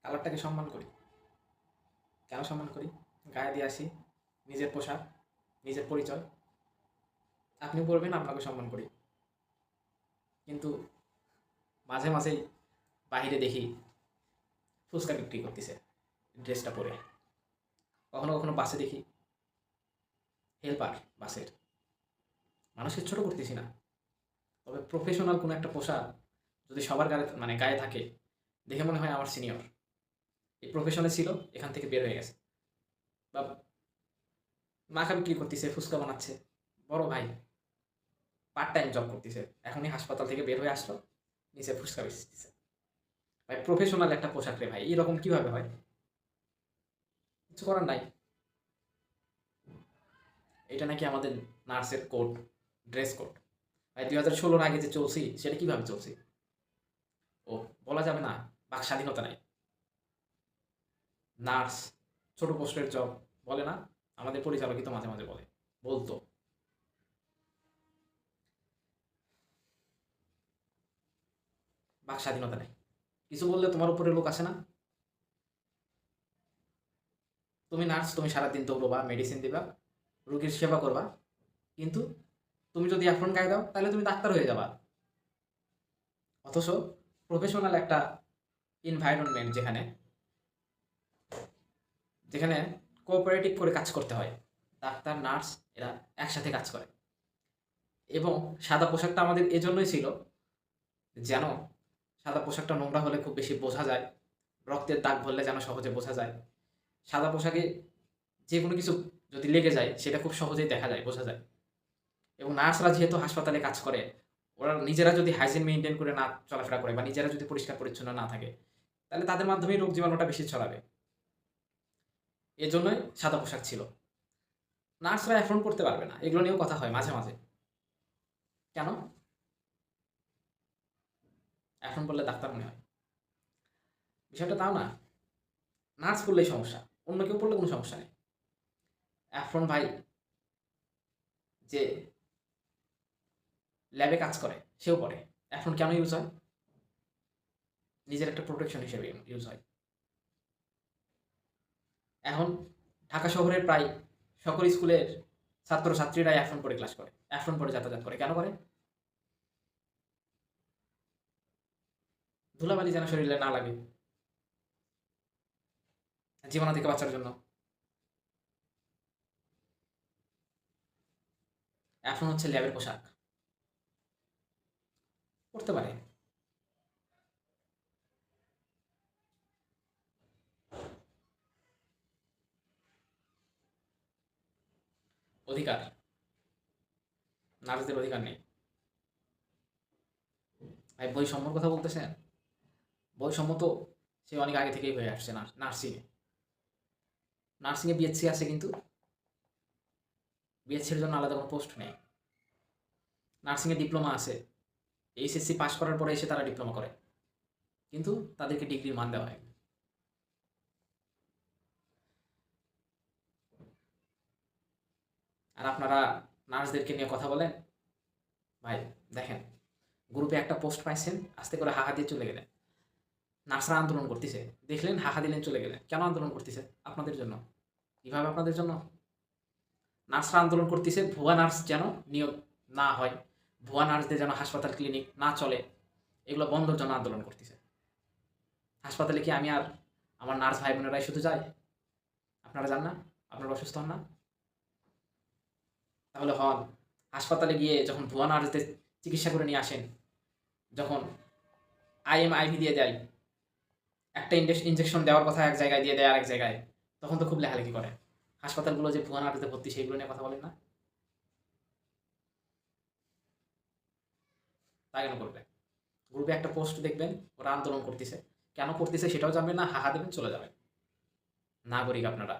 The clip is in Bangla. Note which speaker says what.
Speaker 1: কালারটাকে সম্মান করি। কেন সম্মান করি? গায়ে দিয়ে আসি নিজের পোশাক, নিজের পরিচয়। আপনিও পড়বেন, আপনাকে সম্মান করি। কিন্তু মাঝে মাঝেই বাহিরে দেখি ফুচকা বিক্রি করতেছে ড্রেসটা পরে। কখনো কখনো বাসে দেখি হেল্পার বাসের। মানুষকে ছোট করতেছি না, তবে প্রফেশনাল কোনো একটা পোশাক যদি সবার গায়ে গায়ে থাকে, দেখে মনে হয় আমার সিনিয়র এই প্রফেশনে ছিল, এখান থেকে বের হয়ে গেছে। বা মাখা বিক্রি করতেছে, ফুচকা বানাচ্ছে, বড় ভাই পার্ট টাইম জব করতেছে, এখনই হাসপাতাল থেকে বের হয়ে আসলো, নিচে ফুচকা বেচতেছে। ভাই প্রফেশনাল একটা পোশাক রে ভাই, এরকম কিভাবে হয়? কিছু করার নাই। এটা নাকি আমাদের নার্সের কোড, ড্রেস কোড। ভাই 2016 আগে যে চলছি সেটা কিভাবে চলছি? ও বলা যাবে না, বাক স্বাধীনতা নাই। নার্স ছোট পোস্টের জব বলে না, আমাদের পরিচালকই তো মাঝে মাঝে বলতো। বাক স্বাধীনতা নেই, কিছু বললে তোমার উপরে লোক আসে না। তুমি নার্স, তুমি সারাদিন দৌড়বা, মেডিসিন দিবা, রোগীর সেবা করবা, কিন্তু তুমি যদি অ্যাফ্রন গায়ে দাও তাহলে তুমি ডাক্তার হয়ে যাবা। অথচ প্রফেশনাল একটা এনভায়রনমেন্ট, যেখানে যেখানে কোঅপারেটিভ করে কাজ করতে হয়, ডাক্তার নার্স এরা একসাথে কাজ করে। এবং সাদা পোশাকটা আমাদের এজন্যই ছিল যেন সাদা পোশাকটা নোংরা হলে খুব বেশি বোঝা যায়, রক্তের দাগ ভরলে যেন সহজে বোঝা যায়। সাদা পোশাকে যে কোনো কিছু যদি লেগে যায় সেটা খুব সহজেই দেখা যায়, বোঝা যায়। এবং নার্সরা যেহেতু হাসপাতালে কাজ করে, ওরা নিজেরা যদি হাইজিন মেনটেন করে না চলাফেরা করে বা নিজেরা যদি পরিষ্কার পরিচ্ছন্ন না থাকে, তাহলে তাদের মাধ্যমেই রোগ জীবাণুটা বেশি ছড়াবে। এজন্যই সাদা পোশাক ছিল। নার্সরা অ্যাফ্রন করতে পারবে না, এগুলো নিয়েও কথা হয় মাঝে মাঝে। কেন অ্যাফ্রন করলে ডাক্তার মনে হয়? বিষয়টা তাও না। নার্স করলেই সমস্যা, অন্য কেউ পড়লে কোনো সমস্যা নেই। অ্যাফ্রন ভাই যে ল্যাবে কাজ করে সেও পড়ে। অ্যাফ্রন কেন ইউজ হয়? নিজের একটা প্রোটেকশন হিসেবে ইউজ হয়। এখন ঢাকা শহরের প্রায় সকল স্কুলের ছাত্রছাত্রীরা অ্যাফ্রন পরে ক্লাস করে, অ্যাফ্রন পরে যাতায়াত করে। কেন করে? ধুলাবালি যেন শরীরে না লাগে, জীবাণু থেকে বাঁচার জন্য। অ্যাফ্রন হচ্ছে ল্যাবের পোশাক, করতে পারে। অধিকার, নার্সদের অধিকার নেই। ভাই বৈষম্যর কথা বলতেছেন? বৈষম্য তো সে অনেক আগে থেকেই হয়ে আসছে না নার্সিংয়ে। নার্সিংয়ে বিএসসি আছে, কিন্তু বিএসসির জন্য আলাদা কোনো পোস্ট নেই। নার্সিংয়ে ডিপ্লোমা আছে, এইচএসসি পাস করার পরে এসে তারা ডিপ্লোমা করে, কিন্তু তাদেরকে ডিগ্রির মান দেওয়া হয়। আর আপনারা নার্সদেরকে নিয়ে কথা বলেন। ভাই দেখেন, গ্রুপে একটা পোস্ট পাইছেন, আস্তে করে হাহা দিয়ে চলে গেলেন। নার্সরা আন্দোলন করতেছে, দেখলেন হাহা দিলেন, চলে গেলেন। কেন আন্দোলন করতেছে? আপনাদের জন্য। কিভাবে আপনাদের জন্য? নার্সরা আন্দোলন করতেছে ভুয়া নার্স যেন নিয়োগ না হয়, ভুয়া নার্সদের যেন হাসপাতাল ক্লিনিক না চলে, এগুলো বন্ধর জন্য আন্দোলন করতেছে। হাসপাতালে কি আমি আর আমার নার্স ভাই বোনেরাই শুধু যায়? আপনারা যান না? আপনারা অসুস্থ হন না? তাহলে হন। হাসপাতালে গিয়ে যখন ভুয়া নার্সদের চিকিৎসা করে নিয়ে আসেন, যখন আইভি দিয়ে দেয়, একটা ইঞ্জেকশন দেওয়ার কথা এক জায়গায় দিয়ে দেয় আরেক জায়গায়, তখন তো খুব লেখালেখি করে। হাসপাতালগুলো যে ভুয়া নার্সদের ভর্তি, সেইগুলো নিয়ে কথা বলেন না? তা কেন করবে? গ্রুপে একটা পোস্ট দেখবেন, ওরা আন্দোলন করতেছে, কেন করতেছে সেটাও জানবেন না, হাহা দেবেন, চলে যাবেন। নাগরিক আপনারা।